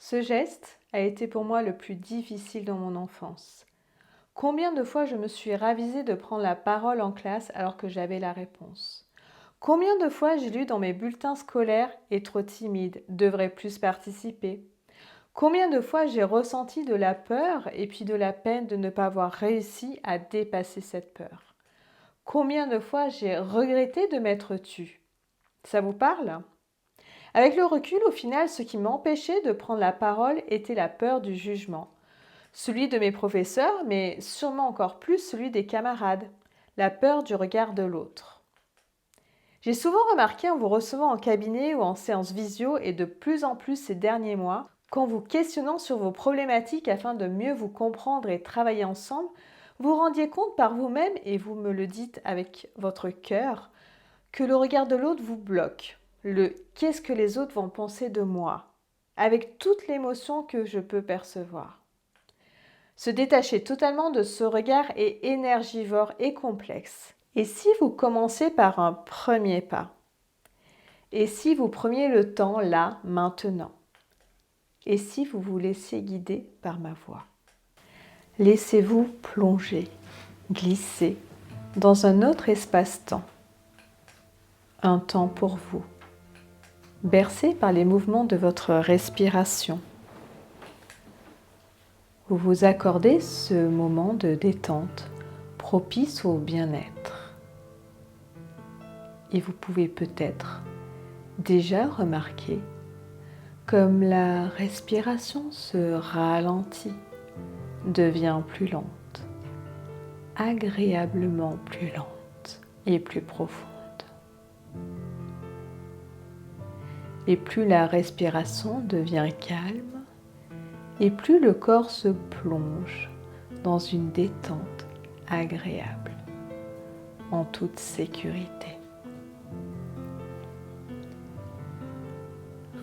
Ce geste a été pour moi le plus difficile dans mon enfance. Combien de fois je me suis ravisée de prendre la parole en classe alors que j'avais la réponse? Combien de fois j'ai lu dans mes bulletins scolaires « trop timide, devrait plus participer ». Combien de fois j'ai ressenti de la peur et puis de la peine de ne pas avoir réussi à dépasser cette peur. Combien de fois j'ai regretté de m'être tue. Ça vous parle? Avec le recul, au final, ce qui m'empêchait de prendre la parole était la peur du jugement. Celui de mes professeurs, mais sûrement encore plus celui des camarades. La peur du regard de l'autre. J'ai souvent remarqué en vous recevant en cabinet ou en séance visio et de plus en plus ces derniers mois, qu'en vous questionnant sur vos problématiques afin de mieux vous comprendre et travailler ensemble, vous rendiez compte par vous-même, et vous me le dites avec votre cœur, que le regard de l'autre vous bloque. Le « qu'est-ce que les autres vont penser de moi ?» avec toute l'émotion que je peux percevoir. Se détacher totalement de ce regard est énergivore et complexe. Et si vous commencez par un premier pas? Et si vous preniez le temps là, maintenant? Et si vous vous laissiez guider par ma voix? Laissez-vous plonger, glisser dans un autre espace-temps. Un temps pour vous, bercé par les mouvements de votre respiration. Vous vous accordez ce moment de détente propice au bien-être. Et vous pouvez peut-être déjà remarquer comme la respiration se ralentit, devient plus lente, agréablement plus lente et plus profonde. Et plus la respiration devient calme, et plus le corps se plonge dans une détente agréable, en toute sécurité.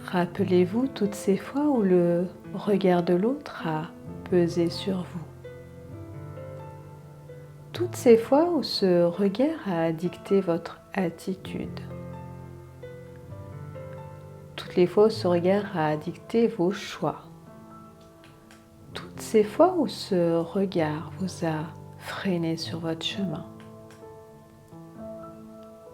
Rappelez-vous toutes ces fois où le regard de l'autre a pesé sur vous. Toutes ces fois où ce regard a dicté votre attitude. Toutes les fois où ce regard a dicté vos choix. Toutes ces fois où ce regard vous a freiné sur votre chemin.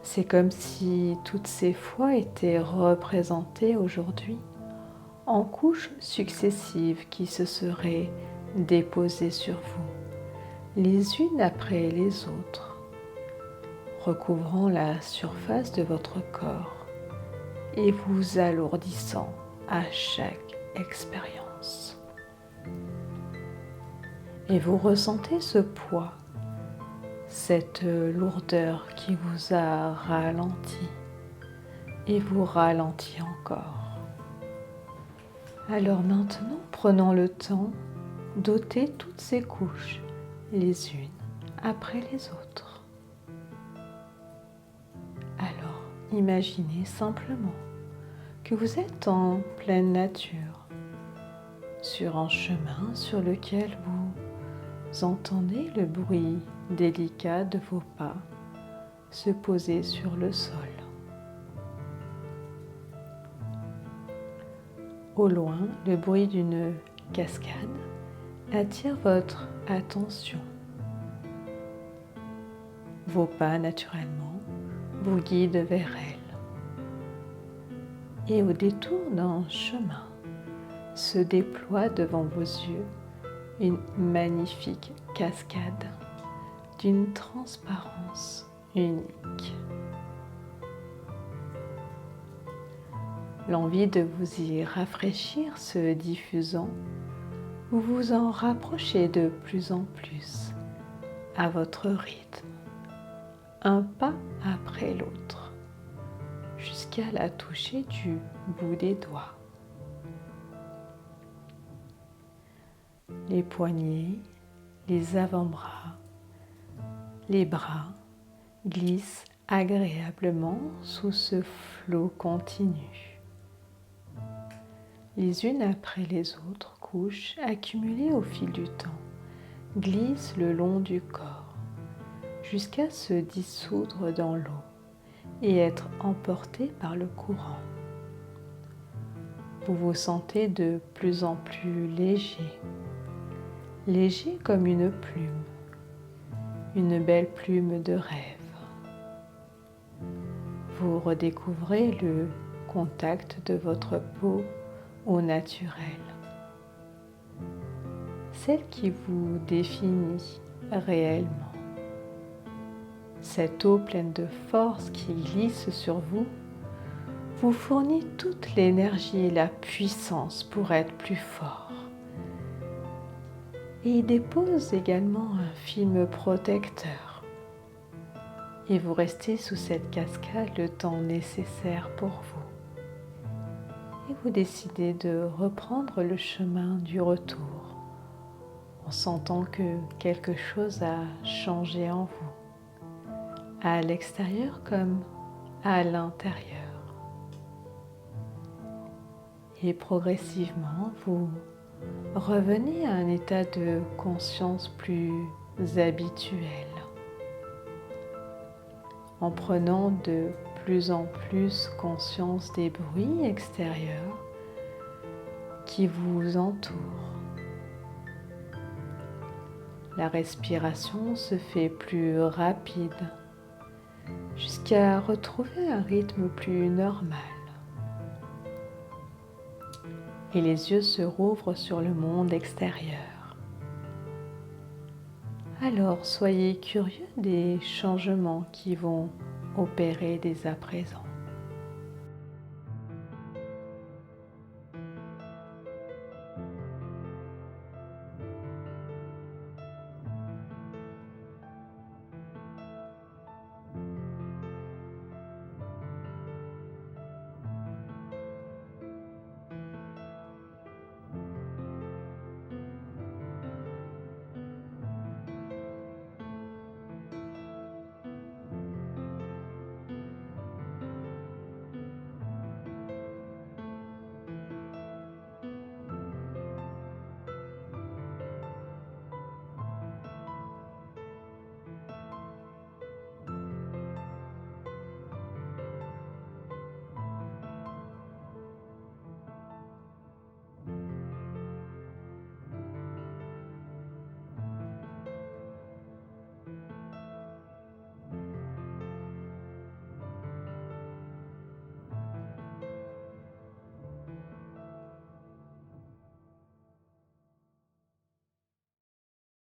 C'est comme si toutes ces fois étaient représentées aujourd'hui en couches successives qui se seraient déposées sur vous, les unes après les autres, recouvrant la surface de votre corps et vous alourdissant à chaque expérience. Et vous ressentez ce poids, cette lourdeur qui vous a ralenti et vous ralentit encore. Alors maintenant, prenons le temps d'ôter toutes ces couches, les unes après les autres. Alors, imaginez simplement que vous êtes en pleine nature, sur un chemin sur lequel vous entendez le bruit délicat de vos pas se poser sur le sol. Au loin, le bruit d'une cascade attire votre attention. Vos pas, naturellement, vous guident vers elle. Et au détour d'un chemin, se déploie devant vos yeux une magnifique cascade d'une transparence unique. L'envie de vous y rafraîchir se diffusant, vous vous en rapprochez de plus en plus à votre rythme, un pas après l'autre, jusqu'à la toucher du bout des doigts. Les poignets, les avant-bras, les bras glissent agréablement sous ce flot continu. Les unes après les autres couches accumulées au fil du temps glissent le long du corps jusqu'à se dissoudre dans l'eau et être emportées par le courant. vous vous sentez de plus en plus léger, léger comme une belle plume de rêve. Vous redécouvrez le contact de votre peau au naturel, celle qui vous définit réellement. Cette eau pleine de force qui glisse sur vous vous fournit toute l'énergie et la puissance pour être plus fort. Et il dépose également un film protecteur. Et vous restez sous cette cascade le temps nécessaire pour vous. Et vous décidez de reprendre le chemin du retour en sentant que quelque chose a changé en vous, à l'extérieur comme à l'intérieur. Et progressivement, vous revenez à un état de conscience plus habituel, en prenant de plus en plus conscience des bruits extérieurs qui vous entourent. La respiration se fait plus rapide jusqu'à retrouver un rythme plus normal. Et les yeux se rouvrent sur le monde extérieur. Alors soyez curieux des changements qui vont opérer dès à présent.